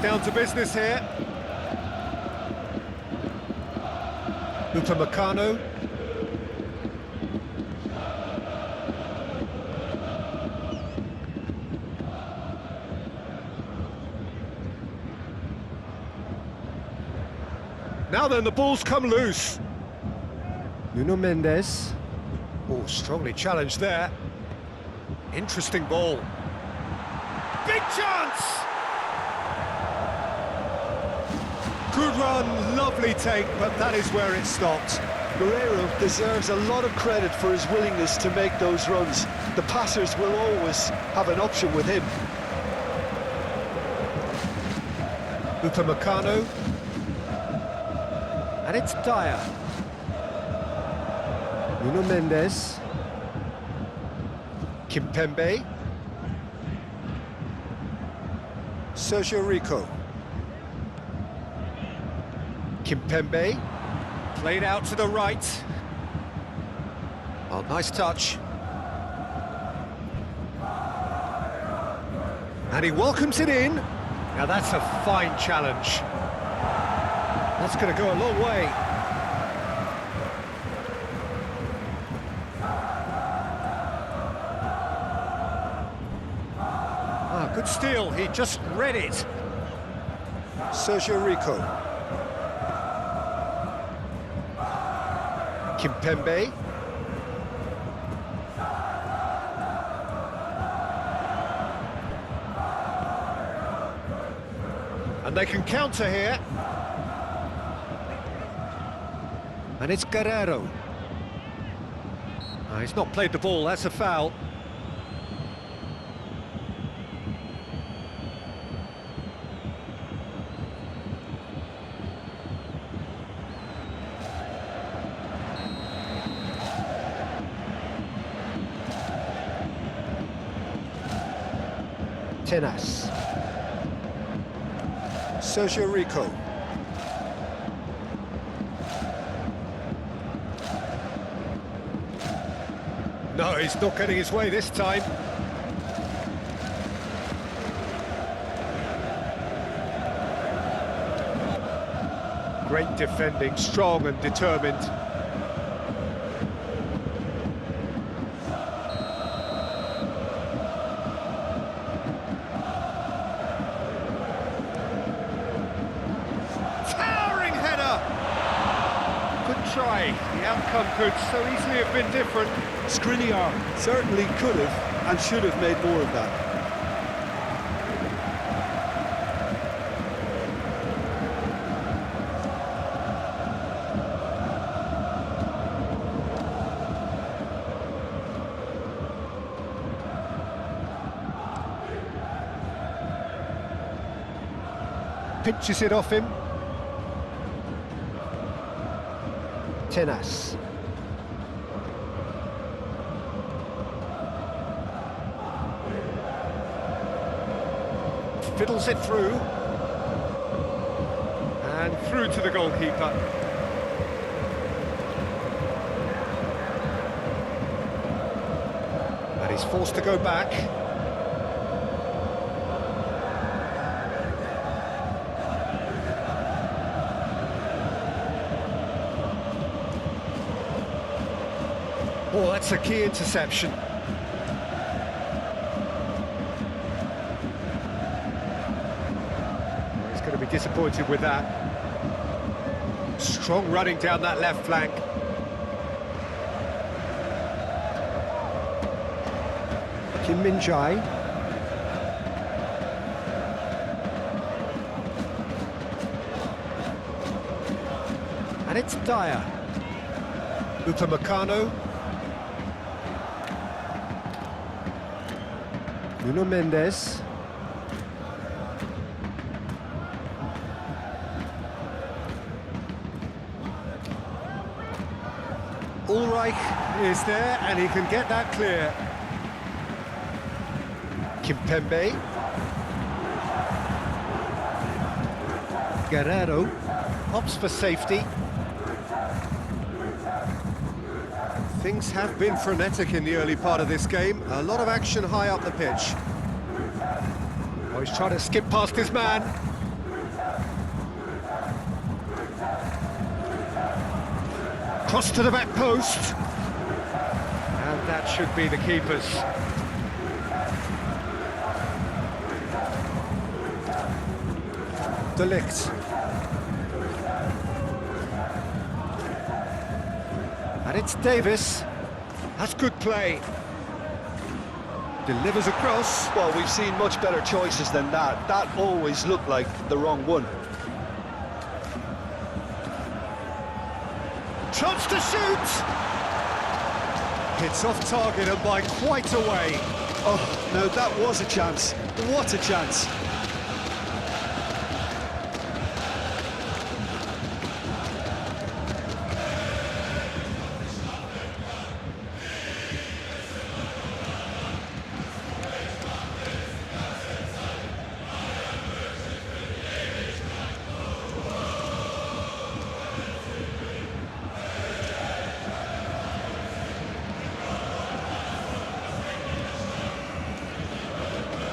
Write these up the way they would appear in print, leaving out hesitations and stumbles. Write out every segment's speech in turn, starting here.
down to business here. Upamecano. Now then, the ball's come loose. Nuno Mendes. Oh, strongly challenged there. Interesting ball. Big chance! Good run, lovely take, but that is where it stopped. Guerrero deserves a lot of credit for his willingness to make those runs. The passers will always have an option with him. Upamecano. And it's Dyer. Nuno Mendes. Kimpembe. Sergio Rico. Kimpembe. Played out to the right. Oh, nice touch. And he welcomes it in. Now that's a fine challenge. That's going to go a long way. Ah, good steal. He just read it. Sergio Rico. Kimpembe. And they can counter here. And it's Guerrero. He's not played the ball, that's a foul. Tenas. Sergio Rico. No, he's not getting his way this time. Great defending, strong and determined. Towering header! Good try. The outcome could so easily have been different. Skriniar certainly could have and should have made more of that. Pinches it off him. Tenas. Fiddles it through. And through to the goalkeeper. And he's forced to go back. Oh, that's a key interception. He's going to be disappointed with that. Strong running down that left flank. Kim Min-jae. And it's Dyer. Upamecano. Nuno Mendes. Ulreich is there and he can get that clear. Kimpembe. Guerrero opts for safety. Things have been frenetic in the early part of this game. A lot of action high up the pitch. Oh, he's trying to skip past his man. Cross to the back post. And that should be the keeper's. De Ligt. And it's Davis. That's good play. Delivers across. Well, we've seen much better choices than that. That always looked like the wrong one. Chance to shoot! Hits off target and by quite a way. Oh, no, that was a chance. What a chance.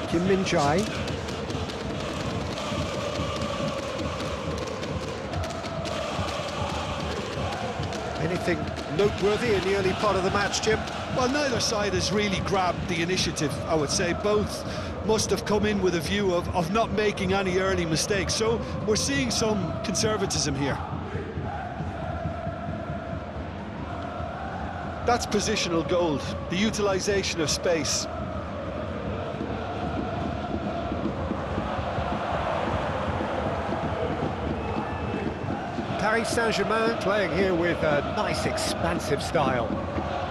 Kim Min-jae. Anything noteworthy in the early part of the match, Jim? Well, neither side has really grabbed the initiative, I would say. Both must have come in with a view of not making any early mistakes. So we're seeing some conservatism here. That's positional gold, the utilisation of space. Paris Saint-Germain playing here with a nice expansive style.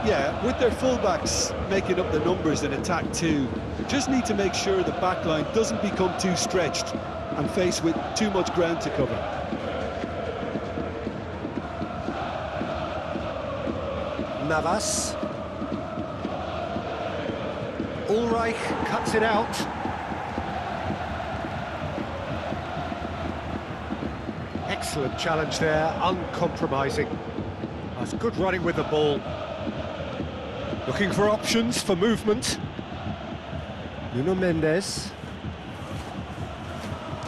Yeah, with their fullbacks making up the numbers in attack too, just need to make sure the back line doesn't become too stretched and faced with too much ground to cover. Navas. Ulreich cuts it out. Excellent challenge there, uncompromising. That's good running with the ball. Looking for options for movement. Nuno Mendes.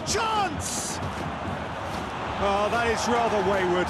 Chance! Oh, that is rather wayward.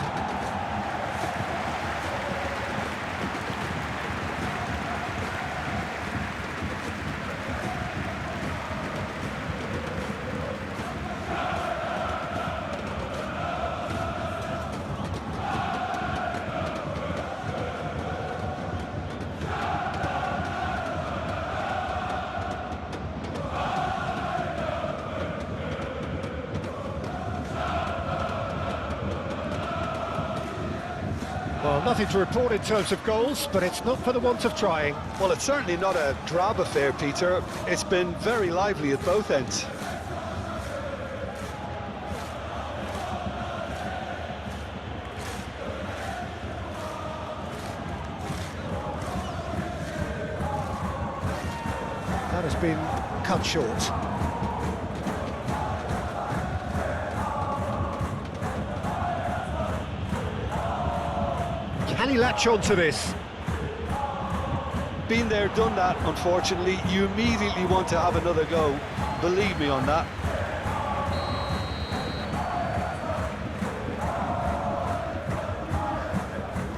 Well, nothing to report in terms of goals, but it's not for the want of trying. Well, it's certainly not a drab affair, Peter. It's been very lively at both ends. That has been cut short. Can he latch on to this? Been there, done that, unfortunately. You immediately want to have another go. Believe me on that.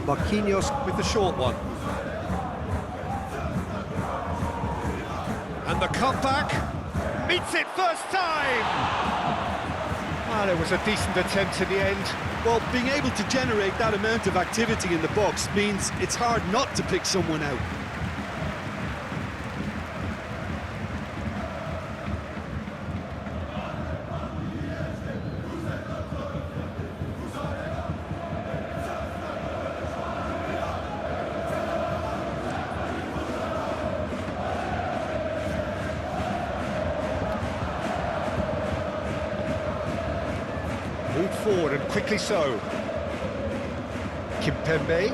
Marquinhos with the short one. And the cutback meets it first time! Well, it was a decent attempt in the end. Well, being able to generate that amount of activity in the box means it's hard not to pick someone out. Moved forward and quickly so. Kimpembe.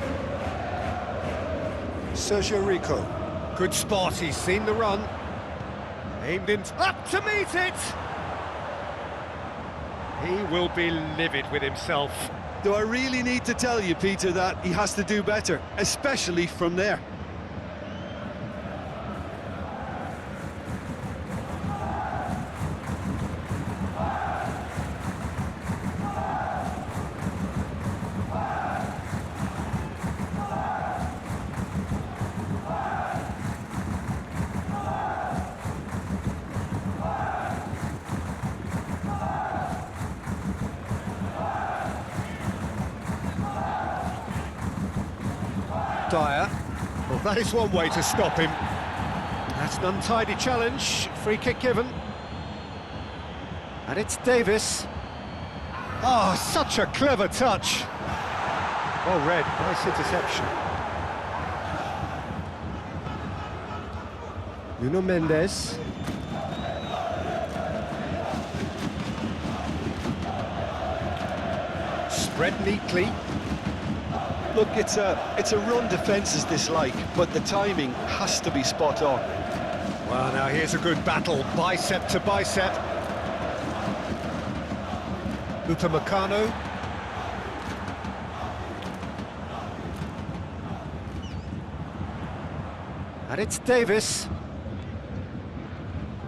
Sergio Rico. Good spot, he's seen the run. Aimed in, up to meet it! He will be livid with himself. Do I really need to tell you, Peter, that he has to do better, especially from there? Dyer. Well, that is one way to stop him. That's an untidy challenge. Free kick given. And it's Davis. Oh, such a clever touch. Well read, nice interception. Nuno Mendes. Spread neatly. Look, it's a run defences dislike, but the timing has to be spot on. Well, now here's a good battle, bicep to bicep. Upamecano. And it's Davis.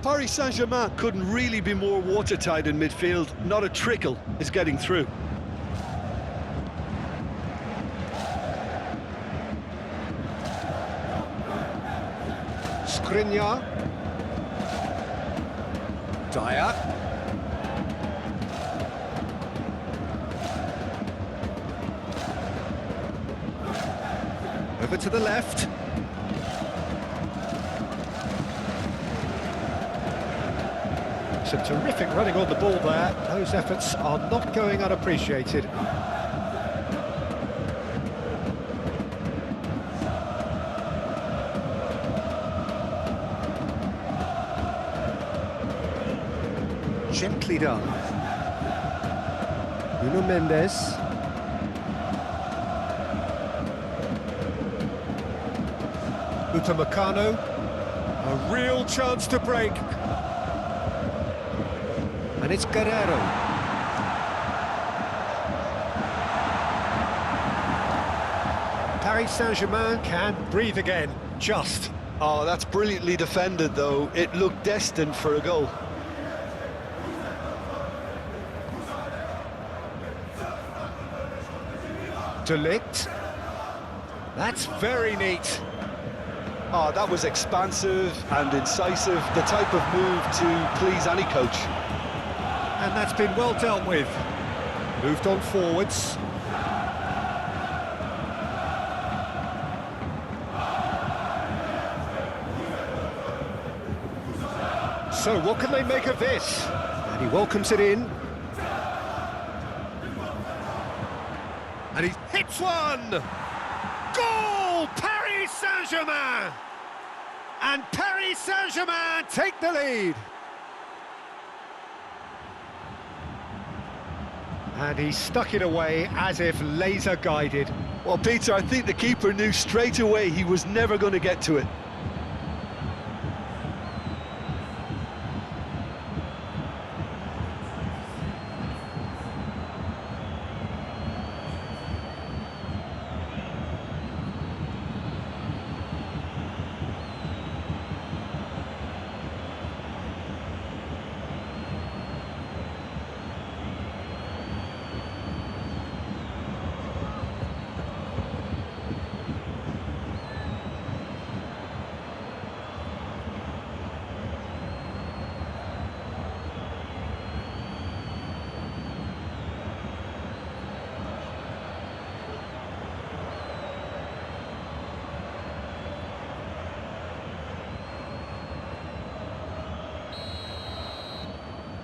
Paris Saint-Germain couldn't really be more watertight in midfield. Not a trickle is getting through. Skriniar. Dyer. Over to the left. Some terrific running on the ball there. Those efforts are not going unappreciated. Gently done. Nuno Mendes. Upamecano. A real chance to break. And it's Guerrero. Paris Saint-Germain can breathe again, just. Oh, that's brilliantly defended, though. It looked destined for a goal. De Ligt. That's very neat. Oh, that was expansive and incisive, the type of move to please any coach. And that's been well dealt with. Moved on forwards. So what can they make of this? And he welcomes it in. And he hits one! Goal! Paris Saint-Germain! And Paris Saint-Germain take the lead. And he stuck it away as if laser guided. Well, Peter, I think the keeper knew straight away he was never going to get to it.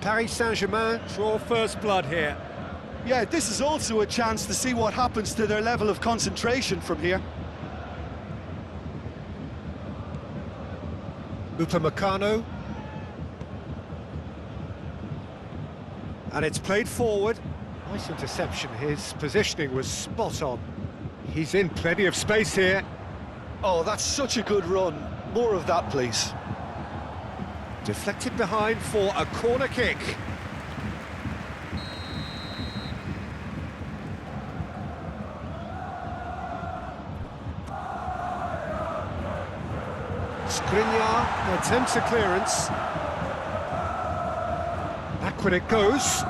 Paris Saint-Germain draw first blood here. Yeah, this is also a chance to see what happens to their level of concentration from here. Upamecano. And it's played forward. Nice interception, his positioning was spot on. He's in plenty of space here. Oh, that's such a good run. More of that, please. Deflected behind for a corner kick. Skriniar attempts a clearance. Backward it goes.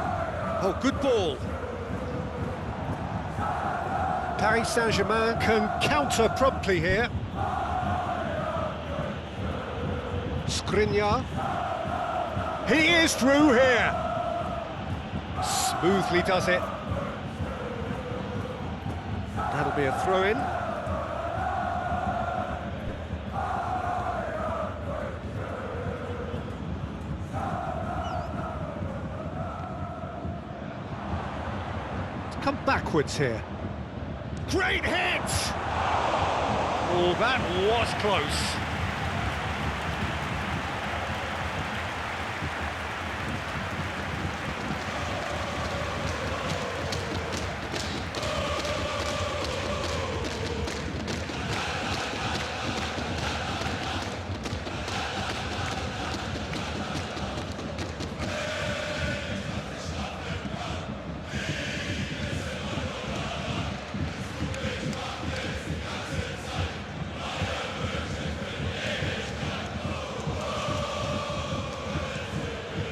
Oh, good ball. Paris Saint-Germain can counter promptly here. Skriniar. He is through here. Smoothly does it. That'll be a throw-in. come backwards here. Great hit! Oh, that was close.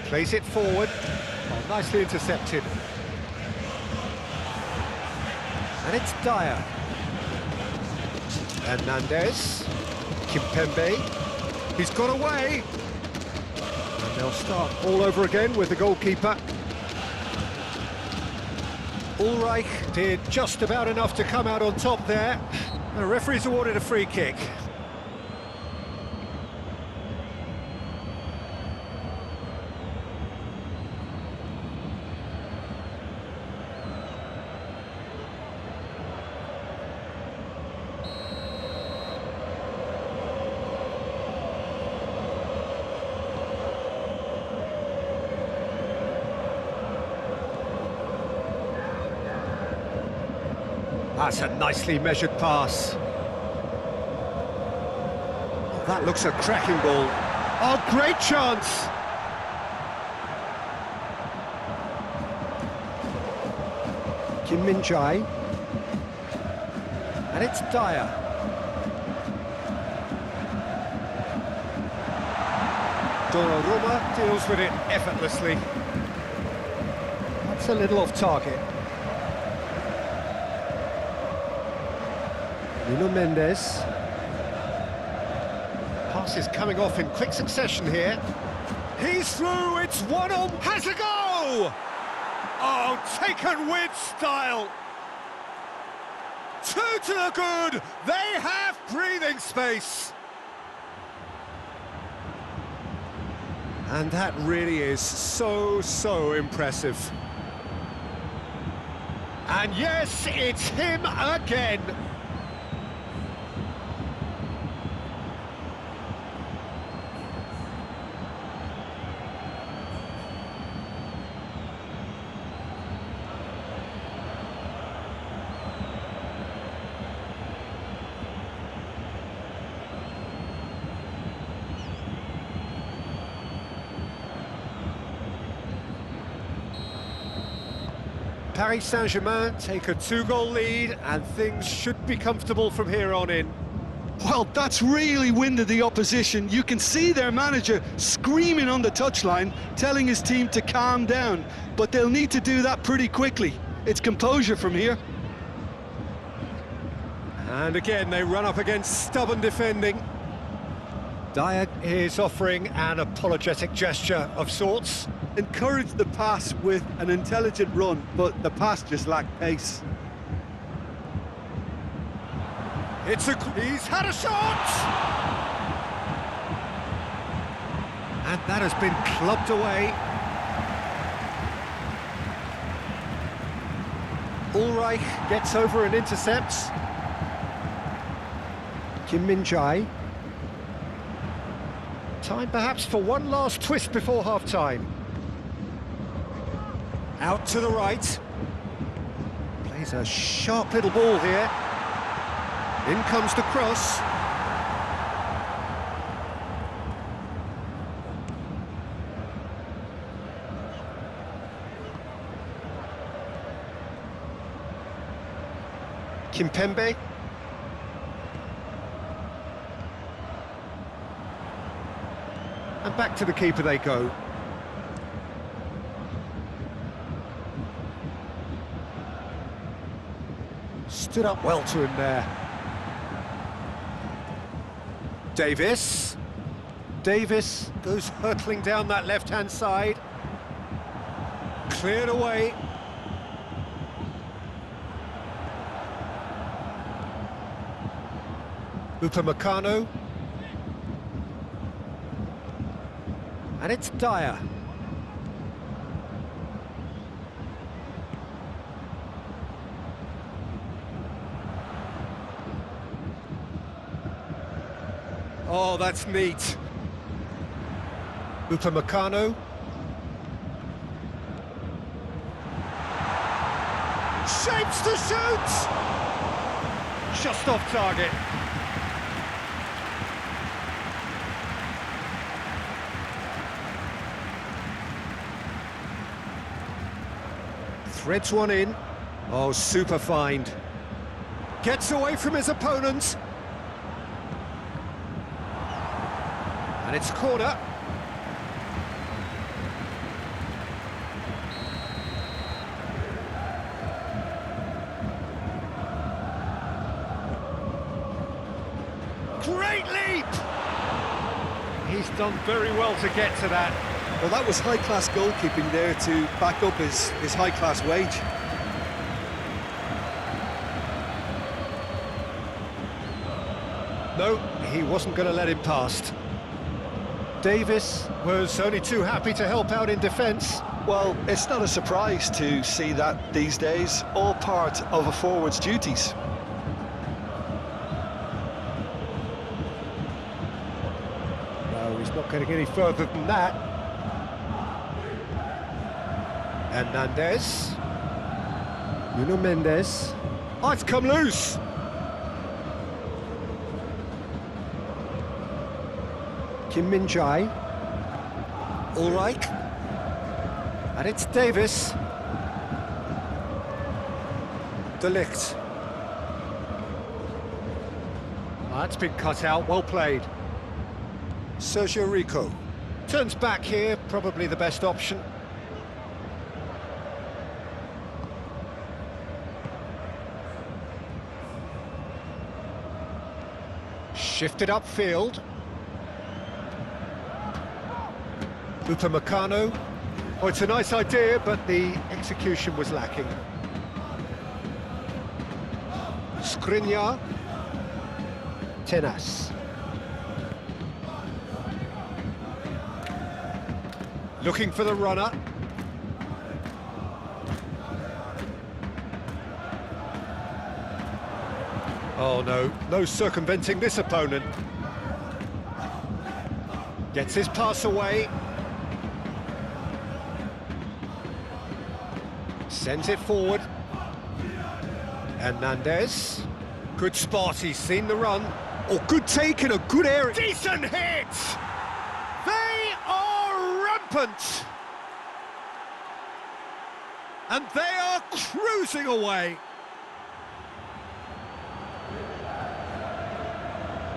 Plays it forward. Oh, nicely intercepted. And it's Dyer. Hernandez. Kimpembe. He's got away. And they'll start all over again with the goalkeeper. Ulreich did just about enough to come out on top there. The referee's awarded a free kick. That's a nicely measured pass. Oh, that looks a cracking ball. Oh, great chance! Kim Min-jae. And it's Dyer. Donnarumma deals with it effortlessly. That's a little off target. Nuno Mendes. Pass is coming off in quick succession here. He's through, it's one on, has a go! Oh, taken with style. Two to the good, they have breathing space. And that really is so impressive. And yes, it's him again. Paris Saint-Germain take a 2-goal lead and things should be comfortable from here on in. Well, that's really winded the opposition. You can see their manager screaming on the touchline, telling his team to calm down, but they'll need to do that pretty quickly. It's composure from here. And again, they run up against stubborn defending. Dyer is offering an apologetic gesture of sorts. Encourage the pass with an intelligent run, but the pass just lacked pace. He's had a shot! And that has been clubbed away. Ulreich gets over and intercepts. Kim Min-jae. Time perhaps for one last twist before half-time. Out to the right. Plays a sharp little ball here. In comes the cross. Kimpembe. And back to the keeper they go. Stood up well to him there. Davis. Davis goes hurtling down that left-hand side. Cleared away. Upamecano. And it's Dyer. Oh, that's neat. Upamecano. Shapes to shoot! Just off target. Threads one in. Oh, super find. Gets away from his opponent. And it's corner. Great leap! He's done very well to get to that. Well, that was high-class goalkeeping there to back up his high-class wage. No, he wasn't going to let him past. Davis was only too happy to help out in defence. Well, it's not a surprise to see that these days, all part of a forward's duties. No, he's not getting any further than that. Hernandez. Nuno Mendes. Oh, it's come loose. Kim Min-jae. Ulreich. And it's Davis. De Ligt. Oh, that's been cut out, well played. Sergio Rico. Turns back here, probably the best option. Shifted upfield. Upamecano. Oh, it's a nice idea, but the execution was lacking. Skriniar. Tenas. Looking for the runner. Oh no, no circumventing this opponent. Gets his pass away. Sends it forward. Hernandez. Good spot, he's seen the run. Oh, good take in a good area. Decent hit! They are rampant! And they are cruising away.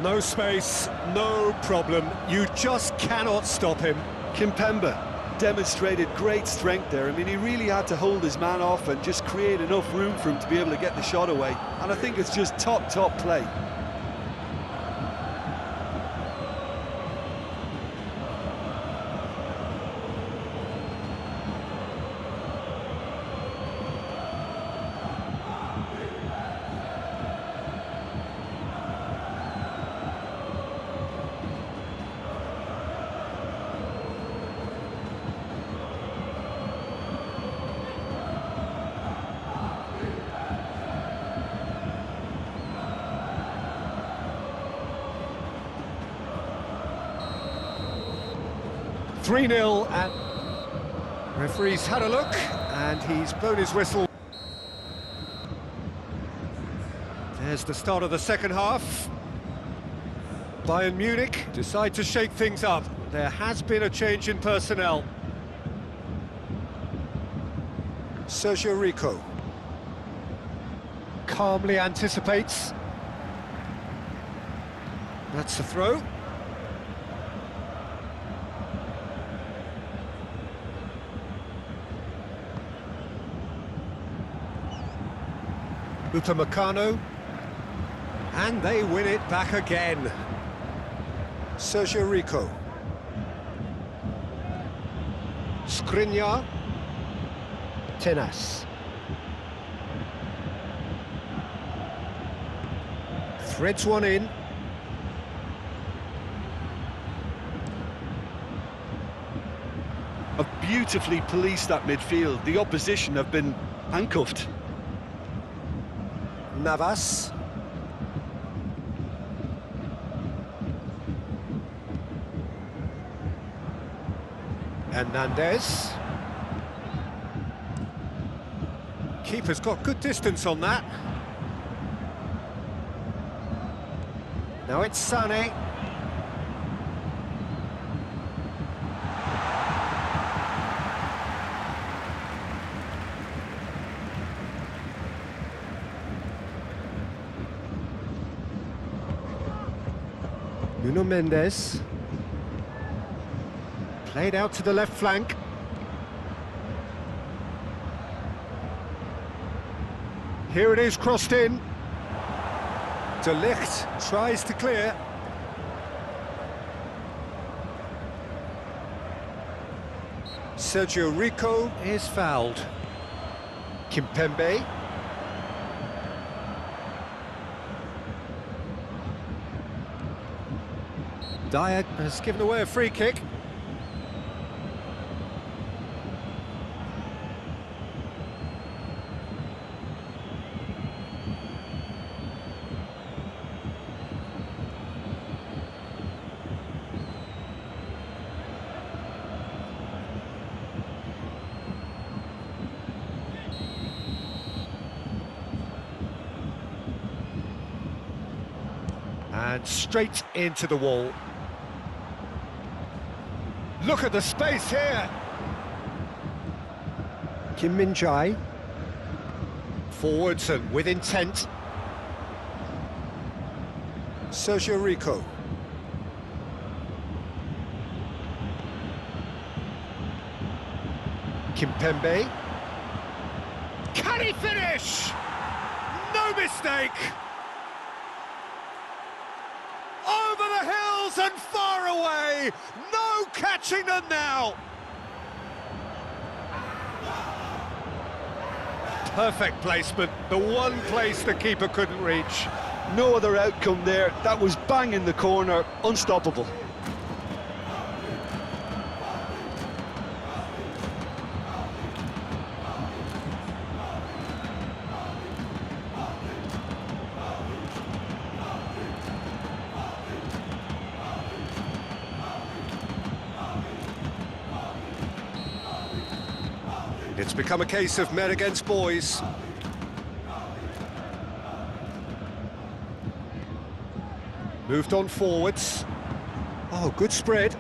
No space, no problem. You just cannot stop him. Kimpembe demonstrated great strength there. I mean, he really had to hold his man off and just create enough room for him to be able to get the shot away. And I think it's just top play. .3-0 and referee's had a look and he's blown his whistle. There's the start of the second half. Bayern Munich decide to shake things up. There has been a change in personnel. Sergio Rico. Calmly anticipates. That's the throw. Upamecano, and they win it back again. Sergio Rico. Skriniar. Tenas. Threads one in. Have beautifully policed that midfield. The opposition have been handcuffed. Navas. Hernandez. Keeper's got good distance on that. Now it's Sané. Nuno Mendes. Played out to the left flank. Here it is, crossed in. De Ligt tries to clear. Sergio Rico is fouled. Kimpembe. Dyer has given away a free kick. And straight into the wall. Look at the space here. Kim Min-jae. Forwards and with intent. Sergio Rico. Kimpembe. Can he finish? No mistake! Over the hills and far away! No catching them now! Perfect placement, the one place the keeper couldn't reach. No other outcome there. That was bang in the corner, unstoppable. It's become a case of men against boys. Moved on forwards. Oh, good spread.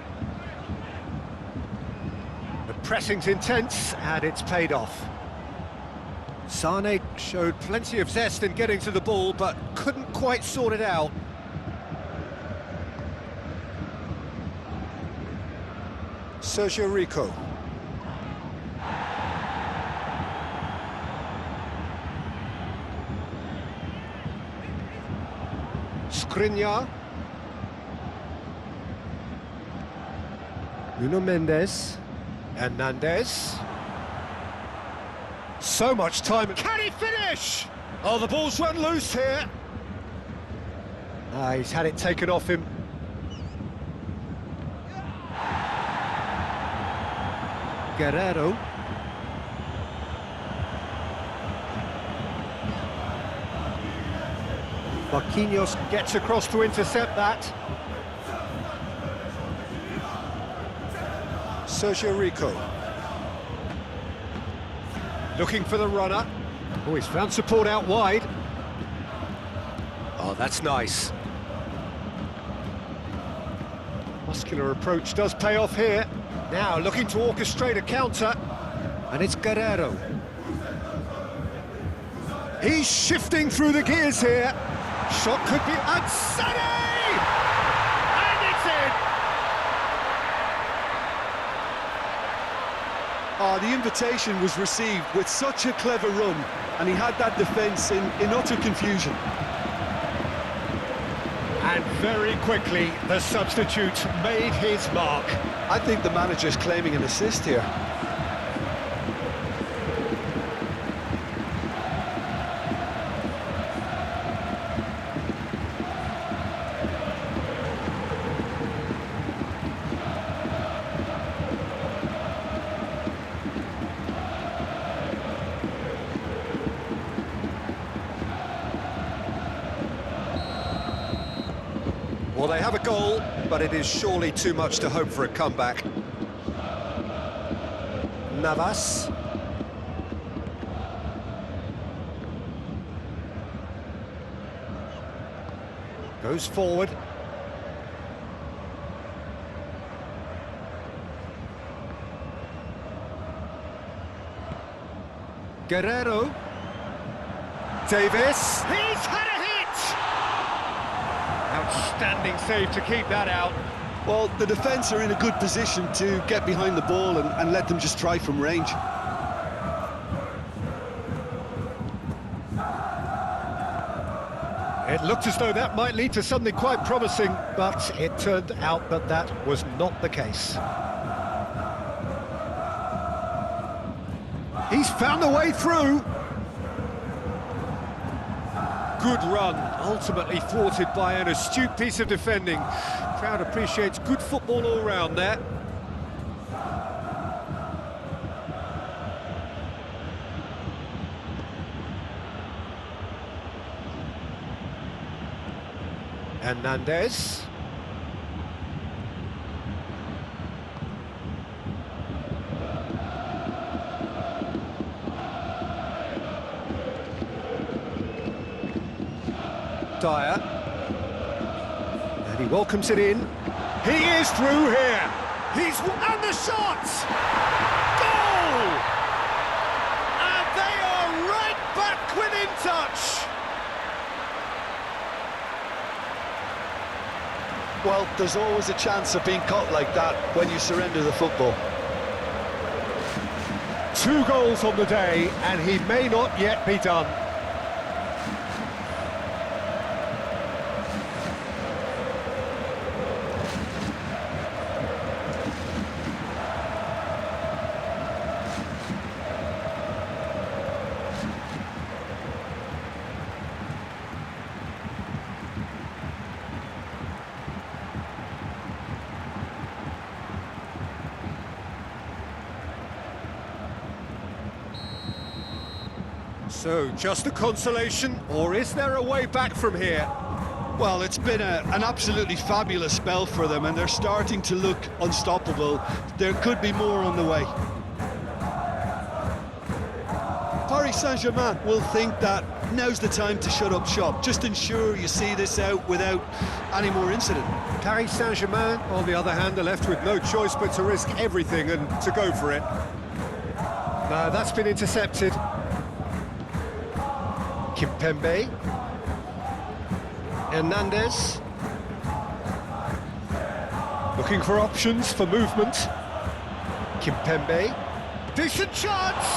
The pressing's intense, and it's paid off. Sané showed plenty of zest in getting to the ball, but couldn't quite sort it out. Sergio Rico. Skriniar. Nuno Mendes. Hernandez. So much time. Can he finish? Oh, the ball's run loose here. He's had it taken off him. Guerrero. Marquinhos gets across to intercept that. Sergio Rico. Looking for the runner. Oh, he's found support out wide. Oh, that's nice. Muscular approach does pay off here. Now looking to orchestrate a counter. And it's Guerrero. He's shifting through the gears here. Shot could be... And Sané! And it's in! Oh, the invitation was received with such a clever run, and he had that defence in utter confusion. And very quickly, the substitute made his mark. I think the manager's claiming an assist here. Well, they have a goal, but it is surely too much to hope for a comeback. Navas. Goes forward. Guerrero. Davis. He's had a hit! Outstanding save to keep that out. Well, the defence are in a good position to get behind the ball and let them just try from range. It looked as though that might lead to something quite promising, but it turned out that that was not the case. He's found a way through. Good run, ultimately thwarted by an astute piece of defending. Crowd appreciates good football all round there. Hernandez. Dyer. And he welcomes it in. He is through here. And the shot! Goal! And they are right back within touch. Well, there's always a chance of being caught like that when you surrender the football. 2 goals on the day, and he may not yet be done. So, just a consolation, or is there a way back from here? Well, it's been an absolutely fabulous spell for them, and they're starting to look unstoppable. There could be more on the way. Paris Saint-Germain will think that now's the time to shut up shop. Just ensure you see this out without any more incident. Paris Saint-Germain, on the other hand, are left with no choice but to risk everything and to go for it. No, that's been intercepted. Kimpembe. Hernandez. Looking for options for movement. Kimpembe. Decent chance!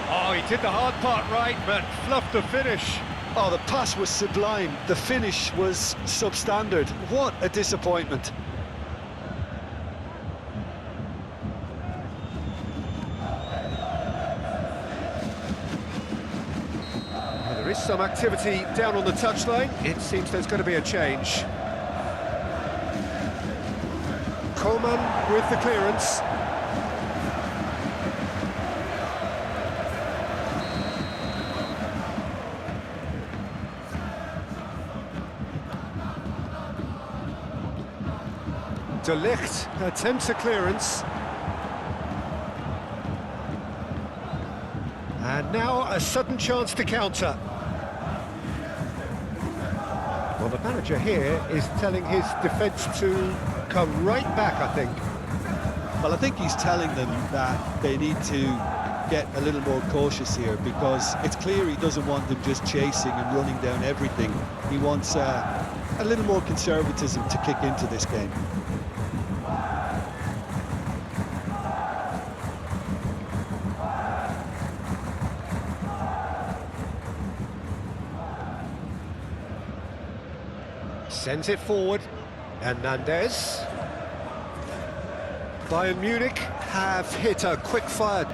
Oh, he did the hard part right, but fluffed the finish. Oh, the pass was sublime. The finish was substandard. What a disappointment. There is some activity down on the touchline. It seems there's going to be a change. Coman with the clearance. De Ligt attempts a clearance. And now a sudden chance to counter. Well, the manager here is telling his defence to come right back, I think. Well, I think he's telling them that they need to get a little more cautious here, because it's clear he doesn't want them just chasing and running down everything. He wants a little more conservatism to kick into this game. Sends it forward. Hernandez. Bayern Munich have hit a quick fire.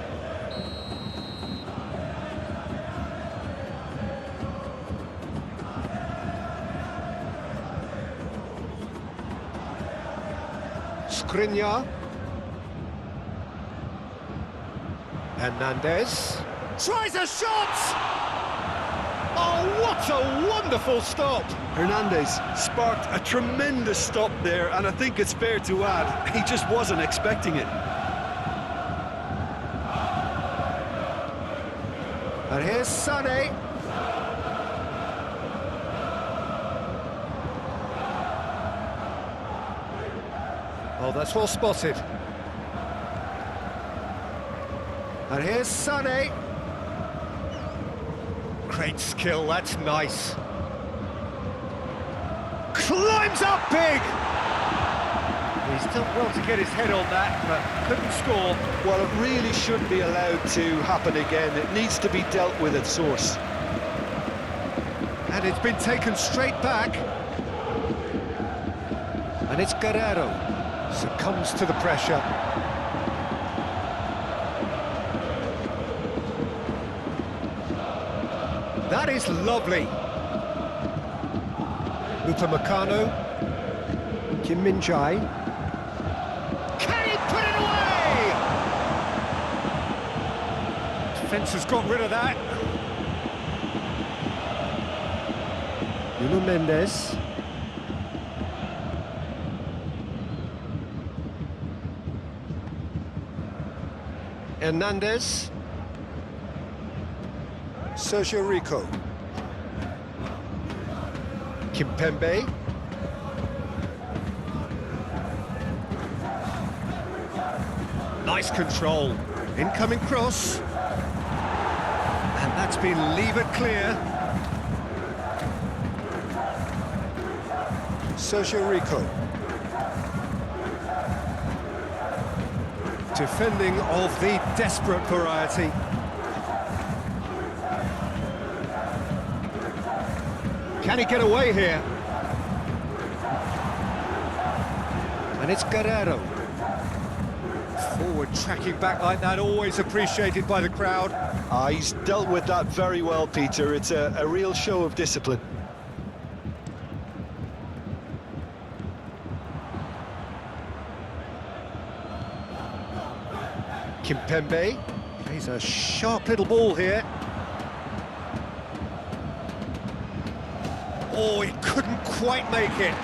Skriniar. Hernandez. Tries a shot! Oh, what a wonderful stop! Hernandez sparked a tremendous stop there, and I think it's fair to add, he just wasn't expecting it. And here's Sané. Oh, that's well spotted. And here's Sané. Great skill, that's nice. Climbs up big! He's done well to get his head on that, but couldn't score. Well, it really shouldn't be allowed to happen again. It needs to be dealt with at source. And it's been taken straight back. And it's Guerrero. Succumbs to the pressure. That is lovely. Upamecano. Kim Min-jae. Can he put it away? Defence has got rid of that. Nuno Mendes. Hernandez. Sergio Rico. Kimpembe. Nice control. Incoming cross. And that's been levered clear. Sergio Rico. Defending of the desperate variety. Can he get away here? And it's Guerrero. Forward tracking back like that, always appreciated by the crowd. He's dealt with that very well, Peter. It's a real show of discipline. Kimpembe plays a sharp little ball here. Oh, he couldn't quite make it.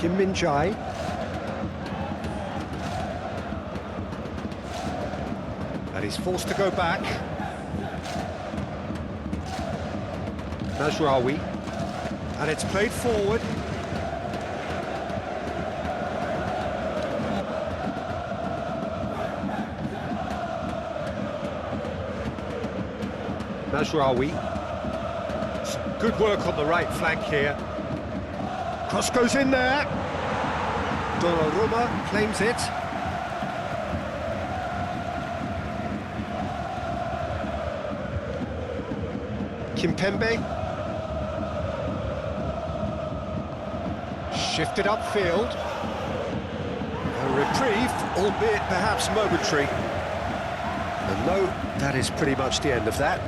Kim Min-jae. And he's forced to go back. Mazraoui. And it's played forward. Mazraoui. Some good work on the right flank here. Cross goes in there. Donnarumma claims it. Kimpembe. Shifted upfield. A reprieve, albeit perhaps momentary. And no, that is pretty much the end of that.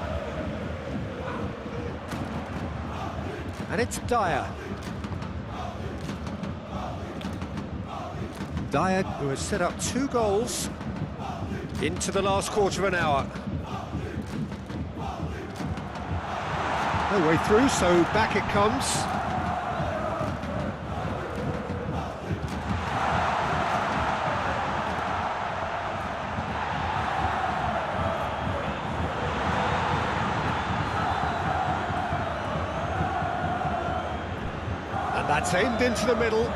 And it's Dyer. Dyer, who has set up 2 goals into the last quarter of an hour. No way through, so back it comes. And that's aimed into the middle.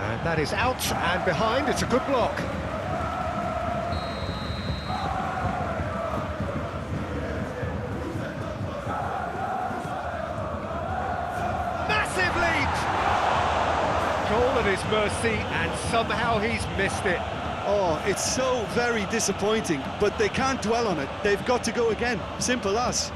And that is out and behind. It's a good block. Massive lead! Goal at his mercy, and somehow he's missed it. Oh, it's so very disappointing, but they can't dwell on it. They've got to go again. Simple as.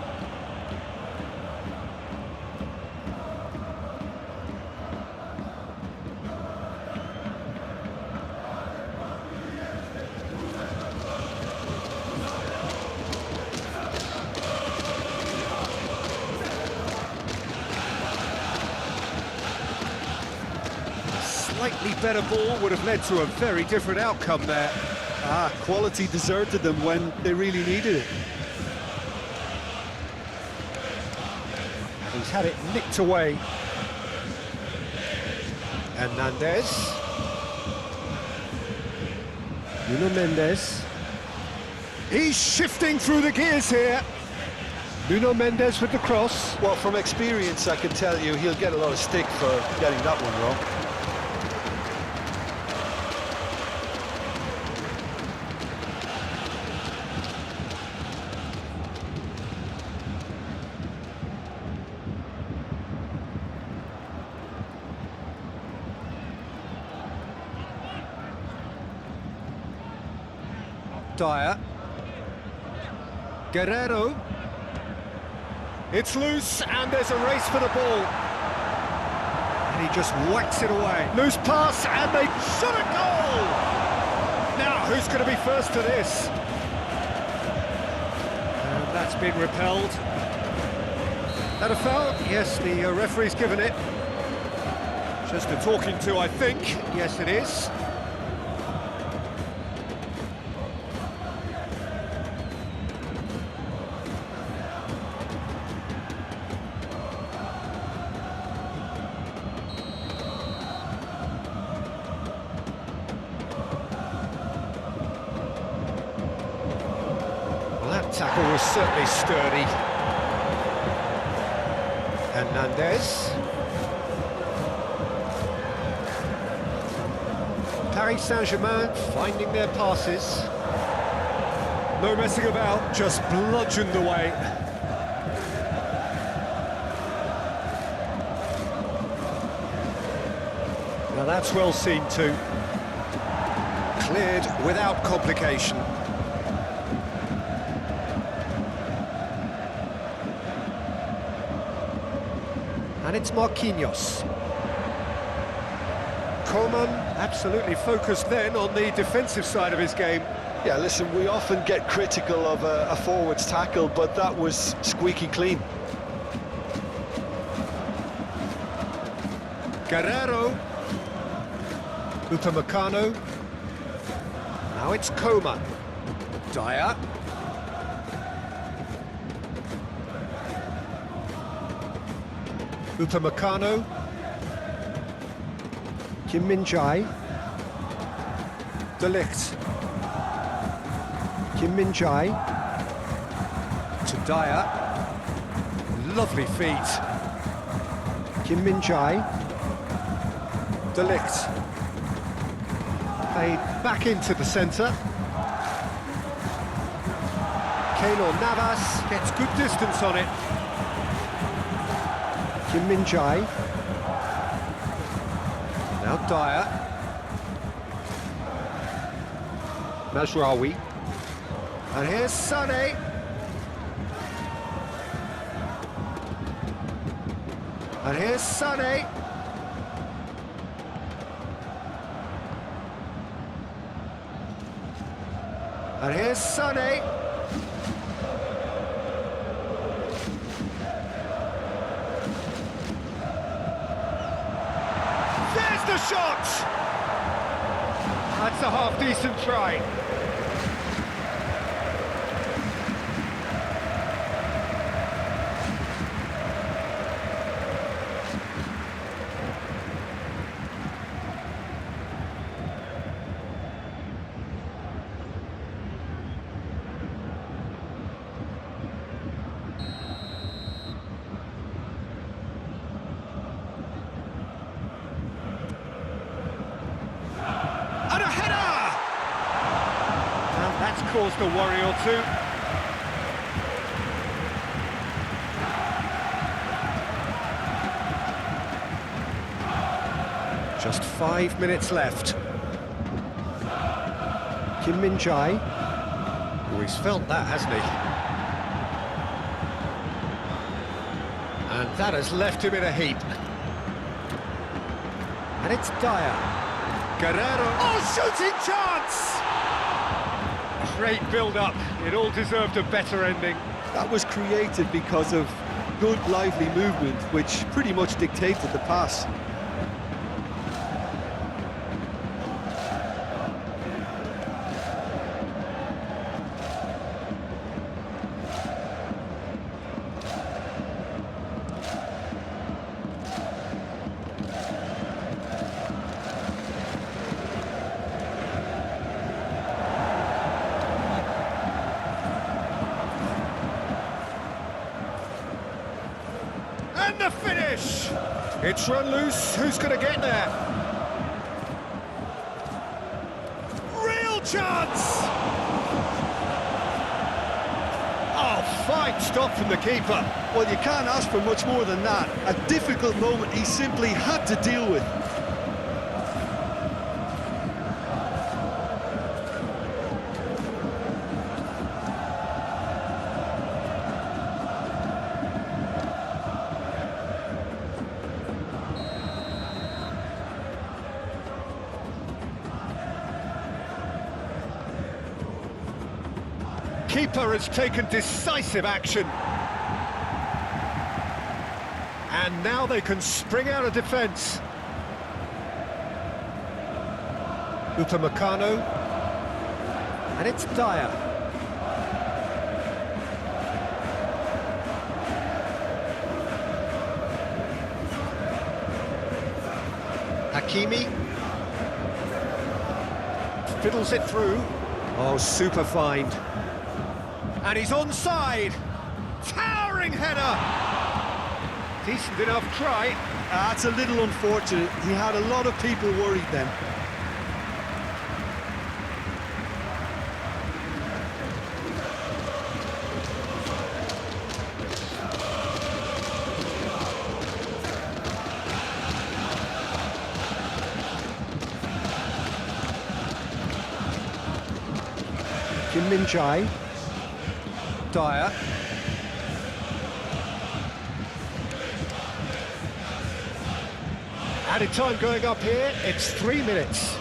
Slightly better ball would have led to a very different outcome there. Quality deserted them when they really needed it. And he's had it nicked away. Hernandez. Nuno Mendes. He's shifting through the gears here. Nuno Mendes with the cross. Well, from experience, I can tell you he'll get a lot of stick for getting that one wrong. Dyer. Guerrero. It's loose, and there's a race for the ball. And he just whacks it away. Loose pass, and they shot a goal! Now, who's going to be first to this? And that's been repelled. That a foul? Yes, the referee's given it. Just a talking to, I think. Yes, it is. That tackle was certainly sturdy. Hernandez. Paris Saint-Germain finding their passes. No messing about, just bludgeoned away. Now that's well seen too. Cleared without complication. And it's Marquinhos. Coman absolutely focused then on the defensive side of his game. Yeah, listen, we often get critical of a forward's tackle, but that was squeaky clean. Guerrero. Upamecano. Now it's Coman. Dyer. Upamecano. Kim Min-jae. De Ligt. Kim Min-jae. To Dyer. Lovely feet. Kim Min-jae. De Ligt. Played back into the centre. Keylor Navas gets good distance on it. Kim Min-jae. Now Dyer. Mazraoui. And here's Sané. And here's Sané. And here's Sané. There's the shot! That's a half-decent try. And a header! And that's caused a worry or two. Just 5 minutes left. Kim Min-jae. Oh, he's felt that, hasn't he? And that has left him in a heap. And it's Dyer. Guerrero. Oh, shooting chance! Great build-up. It all deserved a better ending. That was created because of good, lively movement, which pretty much dictated the pass. And the finish! It's run loose, who's going to get there? Real chance! Oh, fine stop from the keeper. Well, you can't ask for much more than that. A difficult moment he simply had to deal with. Keeper has taken decisive action. And now they can spring out of defence. Upamecano. And it's Dyer. Hakimi. Fiddles it through. Oh, super find. And he's onside. Towering header. Decent enough try. That's a little unfortunate. He had a lot of people worried then. Kim Min-jae. Dyer. Added time going up here, it's 3 minutes.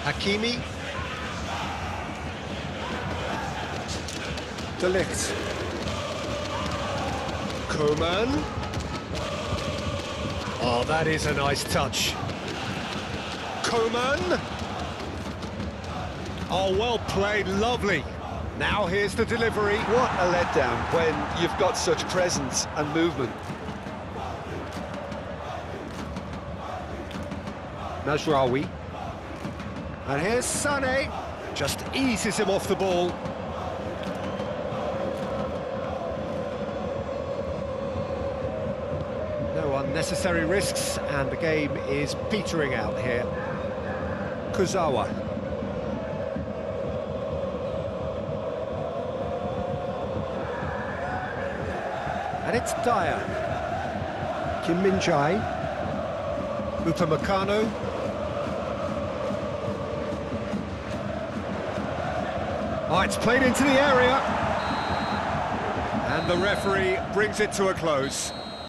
Hakimi. De Ligt. Koeman. Oh, that is a nice touch. Koeman. Oh, well played, lovely. Now here's the delivery. What a letdown when you've got such presence and movement. Mazraoui. And here's Sané. Just eases him off the ball. No unnecessary risks, and the game is petering out here. Kurzawa. And it's Dyer. Kim Min-jae. Upamecano. Oh, it's played into the area. And the referee brings it to a close.